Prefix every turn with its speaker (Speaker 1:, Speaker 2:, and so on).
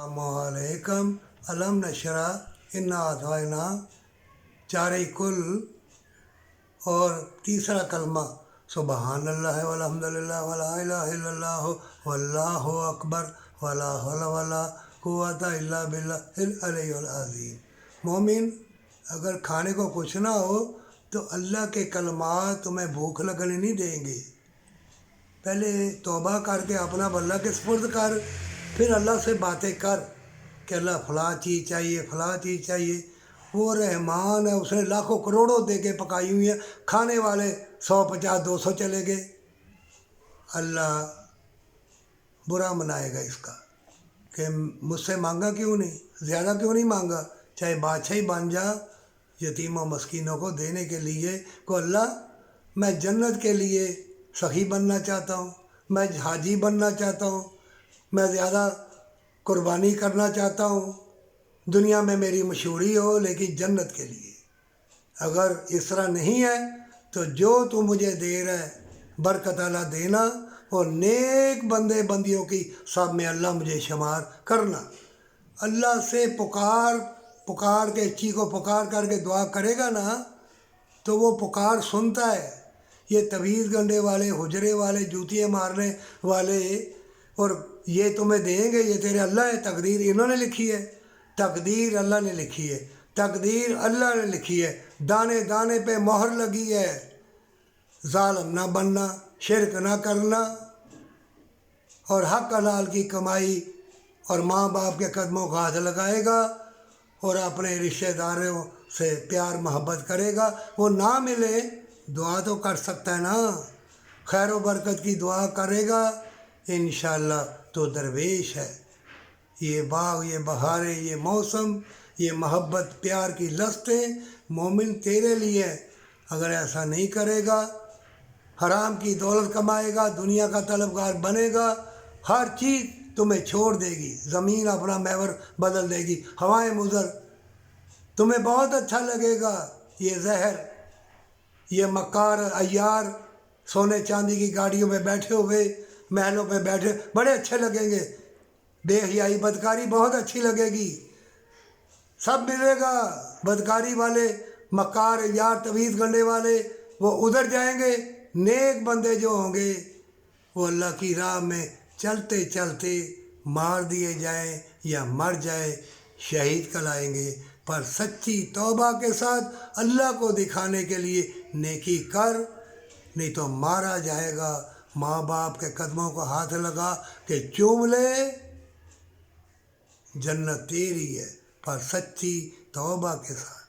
Speaker 1: अलैकुम अलम नशरा इन्ना आतवाना चारे कुल और तीसरा कलमा सुबहान अल्लाह वल्हम्दुलिल्लाह वला इलाहा इल्लल्लाह वल्लाहु अकबर वला हौला वला कुव्वता इल्ला बिल्लाहिल अलिय्यिल अज़ीम। मोमिन, अगर खाने को कुछ ना हो तो अल्लाह के कलमात तुम्हें भूख लगने नहीं देंगे। पहले तौबा करके अपना अल्लाह के सुपुर्द कर, फिर अल्लाह से बातें कर कि अल्लाह फ़लाँ चीज़ चाहिए, फ़लाँ चीज़ चाहिए। वो रहमान है, उसने लाखों करोड़ों दे के पकाई हुई है, खाने वाले 150-200 चले गए। अल्लाह बुरा मनाएगा इसका कि मुझसे मांगा क्यों नहीं, ज़्यादा क्यों नहीं मांगा। चाहे बादशाही बन जा, यतीमों मस्कीनों को देने के लिए को अल्लाह मैं जन्नत के लिए सखी बनना चाहता हूँ, मैं हाजी बनना चाहता हूँ, मैं ज़्यादा कुर्बानी करना चाहता हूँ, दुनिया में मेरी मशहूरी हो लेकिन जन्नत के लिए। अगर इस तरह नहीं है तो जो तू मुझे दे रहा है बरकत अल्लाह देना, और नेक बंदे बंदियों की सब में अल्लाह मुझे शुमार करना। अल्लाह से पुकार के चीखो पुकार करके दुआ करेगा ना तो वो पुकार सुनता है। ये तवीज़ गंढे वाले, हुजरे वाले, जूतियाँ मारने वाले और ये तुम्हें देंगे, ये तेरे अल्लाह है। तकदीर इन्होंने लिखी है, तकदीर अल्लाह ने लिखी है, तकदीर अल्लाह ने लिखी है। दाने दाने पे मोहर लगी है। जालिम ना बनना, शिरक ना करना और हक हलाल की कमाई और माँ बाप के कदमों का हाथ लगाएगा और अपने रिश्तेदारों से प्यार मोहब्बत करेगा। वो ना मिले दुआ तो कर सकता है ना, खैर व बरकत की दुआ करेगा इंशाअल्लाह तो दरवेश है। ये बाग, ये बहारें, ये मौसम, ये मोहब्बत प्यार की लस्तें मोमिन तेरे लिए। अगर ऐसा नहीं करेगा, हराम की दौलत कमाएगा, दुनिया का तलबगार बनेगा, हर चीज़ तुम्हें छोड़ देगी, ज़मीन अपना महवर बदल देगी, हवाएं मुज़र, तुम्हें बहुत अच्छा लगेगा। ये जहर, ये मक्कार अय्यार सोने चांदी की गाड़ियों में बैठे हुए, महलों पे बैठे, बड़े अच्छे लगेंगे। बेहयाई बदकारी बहुत अच्छी लगेगी, सब मिलेगा। बदकारी वाले, मक्कार यार, तवीज़ गंढे वाले वो उधर जाएंगे। नेक बंदे जो होंगे वो अल्लाह की राह में चलते चलते मार दिए जाएं या मर जाए, शहीद कहलाएंगे। पर सच्ची तौबा के साथ अल्लाह को दिखाने के लिए नेकी कर, नहीं तो मारा जाएगा। माँ बाप के कदमों को हाथ लगा के चूम ले, जन्नत तेरी है, पर सच्ची तौबा के साथ।